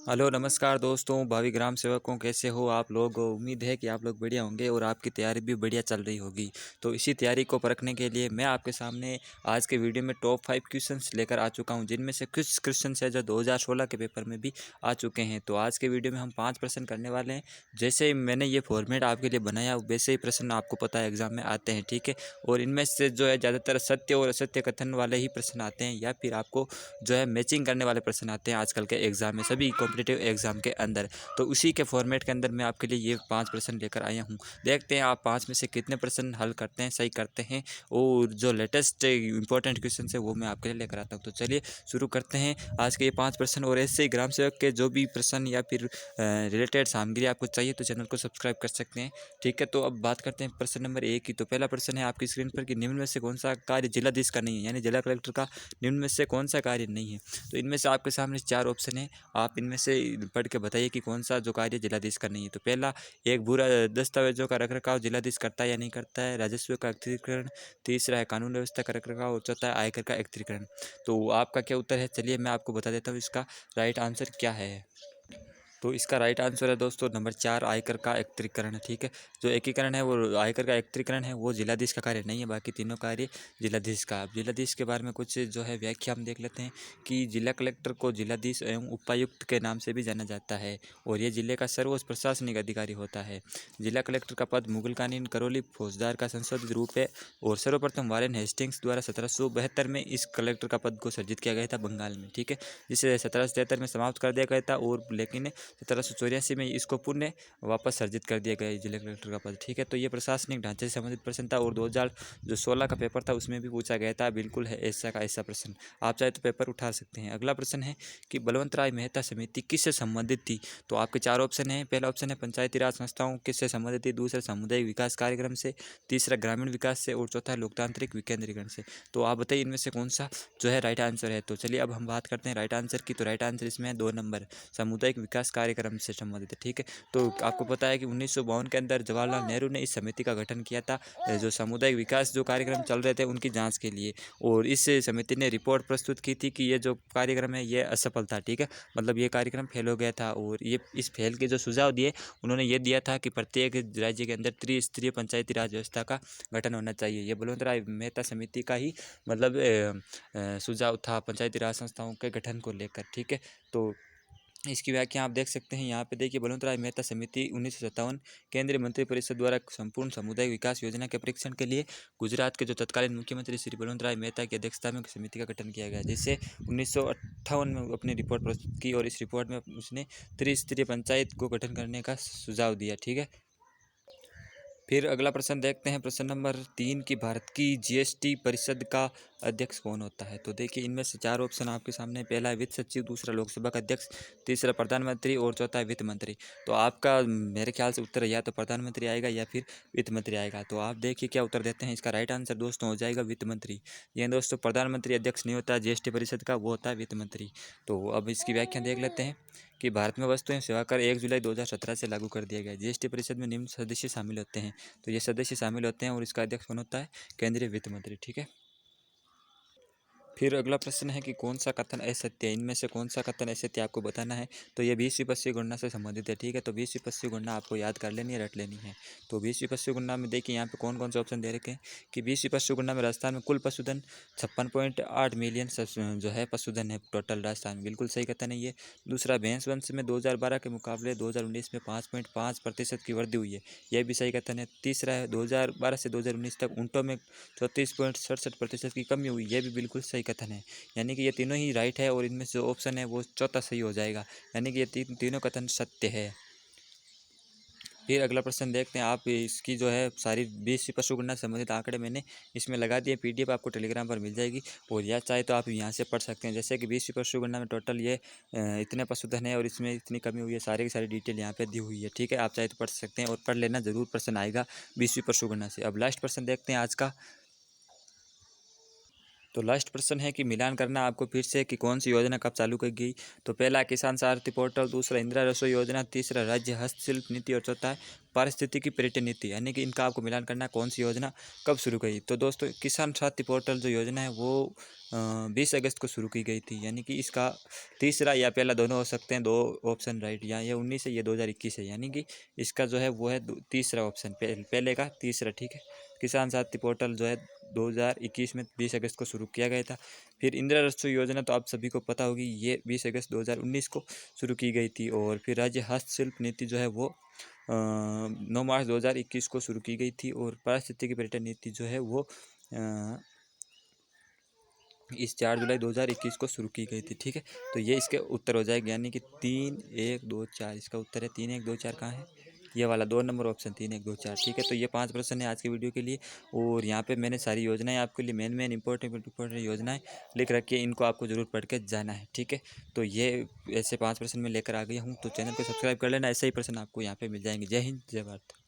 Hello नमस्कार दोस्तों, भावी ग्राम सेवकों, कैसे हो आप लोग। उम्मीद है कि आप लोग बढ़िया होंगे और आपकी तैयारी भी बढ़िया चल रही होगी। तो इसी तैयारी को परखने के लिए मैं आपके सामने आज के वीडियो में टॉप 5 क्वेश्चंस लेकर आ चुका हूं, जिनमें से कुछ क्वेश्चंस है जो 2016 के पेपर में भी आ चुके हैं। तो आज के वीडियो में हम 5 प्रश्न करने वाले हैं। जैसे ही मैंने ये फॉर्मेट आपके लिए बनाया वैसे ही प्रश्न आपको पता है एग्जाम में आते हैं, ठीक है। और इनमें से जो है ज़्यादातर सत्य और असत्य कथन वाले ही प्रश्न आते हैं, या फिर आपको जो है मैचिंग करने वाले प्रश्न आते हैं आजकल के एग्ज़ाम में, सभी कॉम्पिटिटिव एग्ज़ाम के अंदर। तो उसी के फॉर्मेट के अंदर मैं आपके लिए ये 5 प्रश्न लेकर आया हूँ। देखते हैं आप 5 में से कितने प्रश्न हल करते हैं, सही करते हैं, और जो लेटेस्ट इंपॉर्टेंट क्वेश्चन है वो मैं आपके लिए लेकर आता हूँ। तो चलिए शुरू करते हैं आज के ये 5 प्रश्न। और ऐसे ही ग्राम सेवक के जो भी प्रश्न या फिर रिलेटेड सामग्री आपको चाहिए तो चैनल को सब्सक्राइब कर सकते हैं, ठीक है। तो अब बात करते हैं प्रश्न नंबर 1 की। तो पहला प्रश्न है आपकी स्क्रीन पर कि निम्न में से कौन सा कार्य जिलाधीश का नहीं है, यानी जिला कलेक्टर का निम्न में से कौन सा कार्य नहीं है। तो इनमें से आपके सामने 4 ऑप्शन है, आप इनमें से पढ़ के बताइए कि कौन सा जो कार्य जिलाधीश का नहीं है। तो पहला, एक भूरा दस्तावेजों का रखरखाव जिलाधीश करता है या नहीं करता है। राजस्व का एकत्रीकरण। तीसरा है कानून व्यवस्था का रखरखाव। और चौथा है आयकर का एकत्रीकरण। तो आपका क्या उत्तर है, चलिए मैं आपको बता देता हूँ इसका राइट आंसर क्या है। तो इसका राइट आंसर है दोस्तों नंबर 4, आयकर का एकत्रीकरण, ठीक है। जो एकीकरण है वो आयकर का एकत्रीकरण है, वो जिलाधीश का कार्य नहीं है, बाकी तीनों कार्य जिलाधीश का। अब जिलाधीश के बारे में कुछ जो है व्याख्या हम देख लेते हैं कि जिला कलेक्टर को जिलाधीश एवं उपायुक्त के नाम से भी जाना जाता है, और ये जिले का सर्वोच्च प्रशासनिक अधिकारी होता है। जिला कलेक्टर का पद मुगल कालीन करौली फौजदार का संशोधित रूप है, और सर्वप्रथम वारेन हेस्टिंग्स द्वारा 1772 में इस कलेक्टर का पद को सर्जित किया गया था बंगाल में, ठीक है, जिसे 1773 में समाप्त कर दिया गया था, और लेकिन 1784 में इसको पुनः वापस सर्जित कर दिया गया जिला कलेक्टर का पद, ठीक है। तो ये प्रशासनिक ढांचे से संबंधित प्रश्न था, और 2016 का पेपर था उसमें भी पूछा गया था, बिल्कुल है ऐसा का ऐसा प्रश्न, आप चाहे तो पेपर उठा सकते हैं। अगला प्रश्न है कि बलवंत राय मेहता समिति किससे संबंधित थी। तो आपके 4 ऑप्शन है। पहला ऑप्शन है पंचायती राज संस्थाओं किससे संबंधित थी। दूसरा सामुदायिक विकास कार्यक्रम से। तीसरा ग्रामीण विकास से। और चौथा लोकतांत्रिक विकेंद्रीकरण से। तो आप बताइए इनमें से कौन सा जो है राइट आंसर है। तो चलिए अब हम बात करते हैं राइट आंसर की। तो राइट आंसर इसमें है 2 नंबर, सामुदायिक विकास कार्यक्रम से संबंधित है, ठीक है। तो आपको पता है कि 1952 के अंदर जवाहरलाल नेहरू ने इस समिति का गठन किया था, जो सामुदायिक विकास जो कार्यक्रम चल रहे थे उनकी जांच के लिए, और इस समिति ने रिपोर्ट प्रस्तुत की थी कि ये जो कार्यक्रम है ये असफल था, ठीक है, मतलब ये कार्यक्रम फेल हो गया था। और ये इस फेल के जो सुझाव दिए उन्होंने ये दिया था कि प्रत्येक राज्य के अंदर त्रिस्तरीय पंचायती राज व्यवस्था का गठन होना चाहिए। ये बलवंत राय मेहता समिति का ही मतलब सुझाव था पंचायती राज संस्थाओं के गठन को लेकर, ठीक है। तो इसकी व्याख्या आप देख सकते हैं यहाँ पे, देखिए बलवंत राय मेहता समिति 1957 केंद्रीय मंत्रिपरिषद द्वारा संपूर्ण सामुदायिक विकास योजना के परीक्षण के लिए गुजरात के जो तत्कालीन मुख्यमंत्री श्री बलवंत राय मेहता की अध्यक्षता में समिति का गठन किया गया, जिससे 1958 में अपनी रिपोर्ट प्रस्तुत की, और इस रिपोर्ट में उसने त्रिस्तरीय पंचायत को गठन करने का सुझाव दिया, ठीक है। फिर अगला प्रश्न देखते हैं, प्रश्न नंबर 3 की भारत की जीएसटी परिषद का अध्यक्ष कौन होता है। तो देखिए इनमें से 4 ऑप्शन आपके सामने, पहला है वित्त सचिव, दूसरा लोकसभा का अध्यक्ष, तीसरा प्रधानमंत्री, और चौथा है वित्त मंत्री। तो आपका मेरे ख्याल से उत्तर या तो प्रधानमंत्री आएगा या फिर वित्त मंत्री आएगा। तो आप देखिए क्या उत्तर देते हैं। इसका राइट आंसर दोस्तों हो जाएगा वित्त मंत्री। ये दोस्तों प्रधानमंत्री अध्यक्ष नहीं होता जीएसटी परिषद का, वो होता है वित्त मंत्री। तो अब इसकी व्याख्या देख लेते हैं कि भारत में वस्तु एवं सेवा कर 1 जुलाई 2017 से लागू कर दिया गया। जीएसटी परिषद में निम्न सदस्य शामिल होते हैं। तो ये सदस्य शामिल होते हैं, और इसका अध्यक्ष कौन होता है, केंद्रीय वित्त मंत्री, ठीक है। फिर अगला प्रश्न है कि कौन सा कथन असत्य है। इनमें से कौन सा कथन असत्य आपको बताना है। तो ये 20वीं गणना से संबंधित है, ठीक है। तो 20वीं गणना आपको याद कर लेनी है, रट लेनी है। तो 20वीं गणना में देखिए यहाँ पे कौन कौन से ऑप्शन दे रखे हैं कि 20वीं गणना में राजस्थान में कुल पशुधन 56.8 मिलियन जो है पशुधन है टोटल राजस्थान में, बिल्कुल सही कथन है ये। दूसरा, भैंस वंश में 2012 के मुकाबले 2019 में 5.5% की वृद्धि हुई है, यह भी सही कथन है। तीसरा है 2012 से 2019 तक ऊँटों में 34.67% की कमी हुई, यह भी बिल्कुल सही कथन है। यानी कि ये तीनों ही राइट है, और इनमें से जो ऑप्शन है वो चौथा सही हो जाएगा, यानी कि ये तीनों कथन सत्य है। फिर अगला प्रश्न देखते हैं, आप इसकी जो है सारी 20वीं पशुगणना संबंधित आंकड़े मैंने इसमें लगा दिए, पीडीएफ आपको टेलीग्राम पर मिल जाएगी, और या चाहे तो आप यहाँ से पढ़ सकते हैं। जैसे कि 20वीं पशुगणना में टोटल ये इतने पशुधन है और इसमें इतनी कमी हुई है, सारी की सारी डिटेल यहाँ पे दी हुई है, ठीक है। आप चाहे तो पढ़ सकते हैं, और पढ़ लेना जरूर, प्रश्न आएगा 20वीं पशुगणना से। अब लास्ट प्रश्न देखते हैं आज का। तो लास्ट प्रश्न है कि मिलान करना आपको फिर से कि कौन सी योजना कब चालू की गई। तो पहला किसान सारथी पोर्टल, दूसरा इंदिरा रसोई योजना, तीसरा राज्य हस्तशिल्प नीति और चौथा है पारिस्थितिकी पर्यटन नीति। यानी कि इनका आपको मिलान करना कौन सी योजना कब शुरू की। तो दोस्तों किसान सारथी पोर्टल जो योजना है वो 20 अगस्त को शुरू की गई थी। यानी कि इसका तीसरा या पहला दोनों हो सकते हैं, दो ऑप्शन राइट। या ये 19 है, ये 2021 है। यानी कि इसका जो है वो है तीसरा ऑप्शन, पहले का तीसरा। ठीक है, किसान साथी पोर्टल जो है 2021 में 20 अगस्त को शुरू किया गया था। फिर इंदिरा रसोई योजना तो आप सभी को पता होगी, ये 20 अगस्त 2019 को शुरू की गई थी। और फिर राज्य हस्तशिल्प नीति जो है वो 9 मार्च 2021 को शुरू की गई थी। और पारिस्थितिकी पर्यटन नीति जो है वो इस 4 जुलाई 2021 को शुरू की गई थी। ठीक है, तो ये इसके उत्तर हो जाएगा। यानी कि 3 1 2 4 इसका उत्तर है। 3 1 2 4 कहाँ है, ये वाला 2 नंबर ऑप्शन 3 1 2 4। ठीक है, तो ये 5 प्रश्न है आज के वीडियो के लिए। और यहाँ पे मैंने सारी योजनाएं आपके लिए मेन इंपॉर्टेंट योजनाएं लिख रखी है, इनको आपको जरूर पढ़ के जाना है। ठीक है, तो ये ऐसे 5 प्रश्न मैं लेकर आ गया हूँ। तो चैनल को सब्सक्राइब कर लेना, ऐसे ही प्रश्न आपको यहाँ पे मिल जाएंगे। जय हिंद, जय भारत।